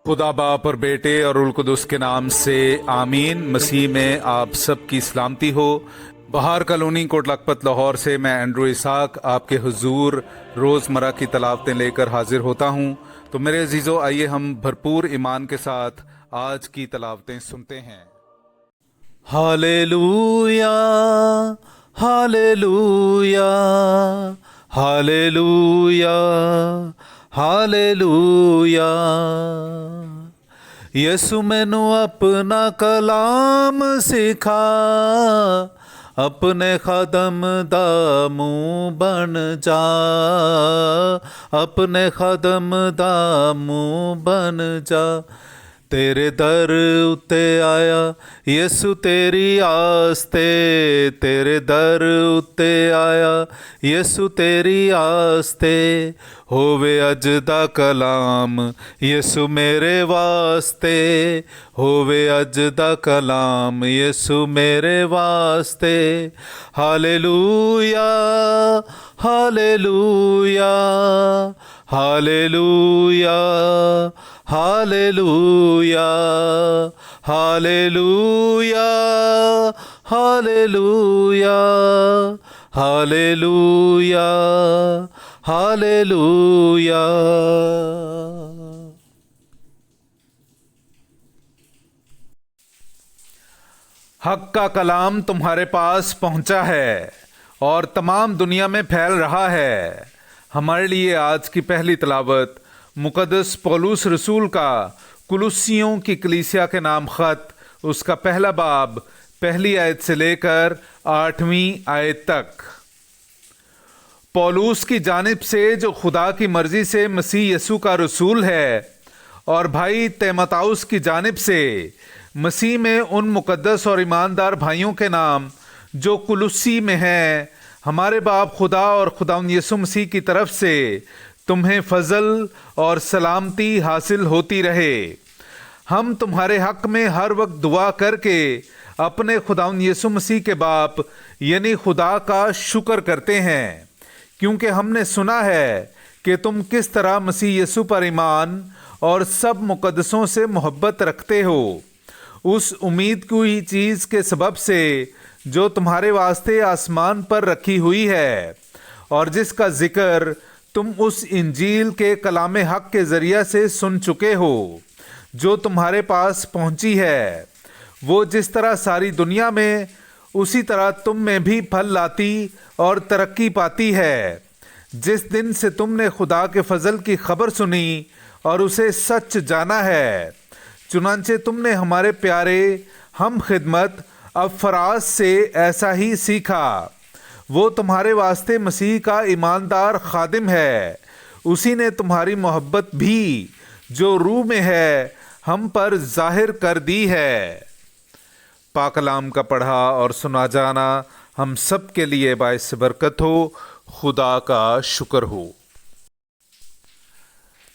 खुदा बाप और बेटे और उल कुदस के नाम से आमीन। मसीह में आप सब की सलामती हो। बहार कॉलोनी कोट लखपत लाहौर से मैं एंड्रू इसाक आपके हुजूर रोज़मर्रा की तलावतें लेकर हाजिर होता हूँ। तो मेरे अजीज़ों, आइए हम भरपूर ईमान के साथ आज की तलावतें सुनते हैं। Hallelujah, hallelujah, hallelujah, hallelujah. यसु मैनू अपना कलाम सिखा, अपने खादम दा मुंह बन जा, अपने खादम दा मुंह बन जा। तेरे दर उत्ते आया यसु तेरी आस्ते, तेरे दर उत्ते आया यसु तेरी आस्ते। होवे अज दा कलाम यसु मेरे वास्ते, होवे अज दा कलाम यसु मेरे वास्ते। Hallelujah, hallelujah, hallelujah, hallelujah, hallelujah, hallelujah, hallelujah, hallelujah. हक का कलाम तुम्हारे पास पहुंचा है और तमाम दुनिया में फैल रहा है। हमारे लिए आज की पहली तलावत मुकद्दस पौलुस रसूल का कुलुस्सियों की कलीसिया के नाम खत, उसका पहला बाब, पहली आयत से लेकर 8वीं आयत तक। पौलुस की जानिब से जो खुदा की मर्जी से मसीह यसू का रसूल है, और भाई तीमुथियुस की जानिब से मसीह में उन मुकद्दस और ईमानदार भाइयों के नाम जो कुलुस्सी में हैं, हमारे बाप खुदा और खुदावंद यीशु मसीह की तरफ से तुम्हें फजल और सलामती हासिल होती रहे। हम तुम्हारे हक में हर वक्त दुआ करके अपने खुदावंद यीशु मसीह के बाप यानी खुदा का शुक्र करते हैं, क्योंकि हमने सुना है कि तुम किस तरह मसीह यीशु पर ईमान और सब मुकद्दसों से मोहब्बत रखते हो, उस उम्मीद की चीज़ के सबब से जो तुम्हारे वास्ते आसमान पर रखी हुई है, और जिसका जिक्र तुम उस इंजील के कलाम हक के ज़रिया से सुन चुके हो, जो तुम्हारे पास पहुंची है। वो जिस तरह सारी दुनिया में, उसी तरह तुम में भी फल लाती और तरक्की पाती है। जिस दिन से तुमने खुदा के फजल की खबर सुनी और उसे सच जाना है, चुनांचे तुमने हमारे प्यारे हम खिदमत अफराज से ऐसा ही सीखा। वो तुम्हारे वास्ते मसीह का ईमानदार खादिम है। उसी ने तुम्हारी मोहब्बत भी जो रूह में है हम पर जाहिर कर दी है। पाक कलाम का पढ़ा और सुना जाना हम सब के लिए बाइस बरकत हो। खुदा का शुक्र हो।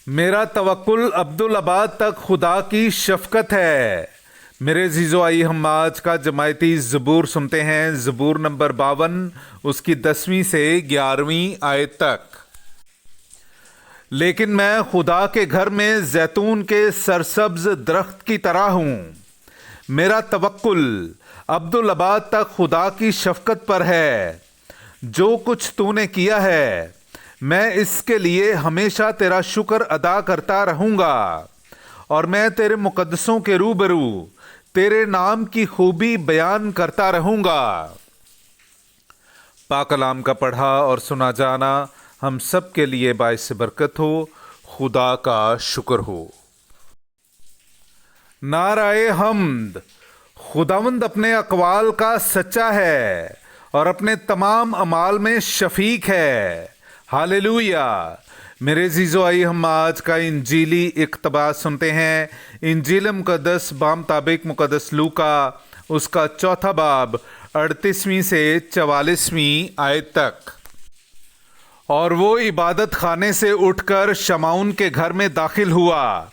मेरा तवक्कुल अब्दुल अबाद तक खुदा की शफकत है। मेरे अजीज़ों, आइए हम आज का जमायती ज़बूर सुनते हैं। ज़बूर नंबर 52, उसकी 10वीं से 11वीं आयत तक। लेकिन मैं खुदा के घर में जैतून के सरसब्ज दरख्त की तरह हूँ। मेरा तवक्कुल अब्दुल अबाद तक खुदा की शफकत पर है। जो कुछ तूने किया है, मैं इसके लिए हमेशा तेरा शुक्र अदा करता रहूँगा, और मैं तेरे मुकद्दसों के रूबरू तेरे नाम की खूबी बयान करता रहूँगा। पाक कलाम का पढ़ा और सुना जाना हम सब के लिए बाइस बरकत हो। खुदा का शुक्र हो। नाराए हम्द। खुदावंद अपने अक़वाल का सच्चा है और अपने तमाम अमाल में शफीक है। हालेलुया। मेरे अज़ीज़ों, आइए हम आज का इंजीली इक़्तिबास सुनते हैं। इंजील मुक़द्दस बामुताबिक मुक़द्दस लूका, उसका चौथा बाब, 38वीं से 44वीं आयत तक। और वो इबादत खाने से उठकर शमाउन के घर में दाखिल हुआ,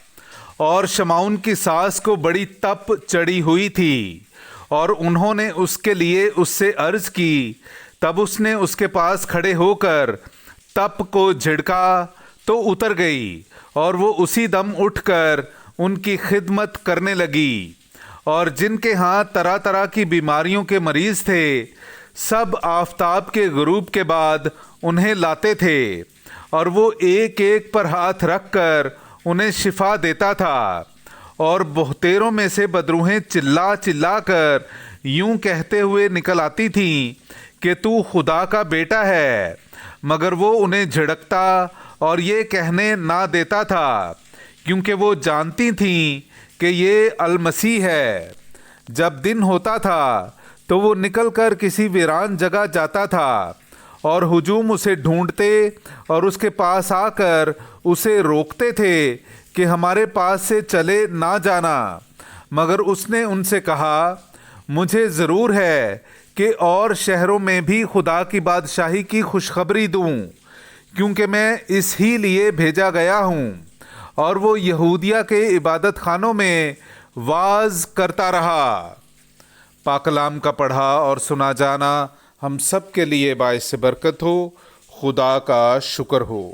और शमाउन की सास को बड़ी तप चढ़ी हुई थी, और उन्होंने उसके लिए उससे अर्ज की। तब उसने उसके पास खड़े होकर तप को झिड़का तो उतर गई, और वो उसी दम उठकर ان کی خدمت کرنے لگی، اور جن کے ہاں طرح طرح کی بیماریوں کے مریض تھے سب آفتاب کے غروب کے بعد انہیں لاتے تھے، اور وہ ایک ایک پر ہاتھ رکھ کر انہیں شفا دیتا تھا، اور بہتیروں میں سے بدروہیں چلا چلا کر یوں کہتے ہوئے نکل آتی تھیں کہ تو خدا کا بیٹا ہے، مگر وہ انہیں جھڑکتا اور یہ کہنے نہ دیتا تھا، کیونکہ وہ جانتی تھیں کہ یہ المسیح ہے۔ جب دن ہوتا تھا تو وہ نکل کر کسی ویران جگہ جاتا تھا، اور ہجوم اسے ڈھونڈتے اور اس کے پاس آ کر اسے روکتے تھے کہ ہمارے پاس سے چلے نہ جانا، مگر اس نے ان سے کہا، مجھے ضرور ہے کہ اور شہروں میں بھی خدا کی بادشاہی کی خوشخبری دوں، کیونکہ میں اس ہی لیے بھیجا گیا ہوں۔ اور وہ یہودیہ کے عبادت خانوں میں واعظ کرتا رہا۔ پاک کلام کا پڑھا اور سنا جانا ہم سب کے لیے باعث برکت ہو۔ خدا کا شکر ہو۔